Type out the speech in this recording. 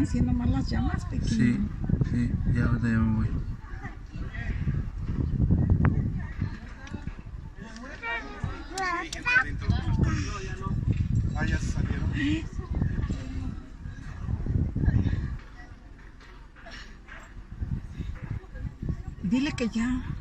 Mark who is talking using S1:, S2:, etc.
S1: están haciendo más las llamas, pequeño.
S2: Sí, sí, ya ahorita ya me voy.
S3: Ah, ya se salieron.
S1: Dile que ya.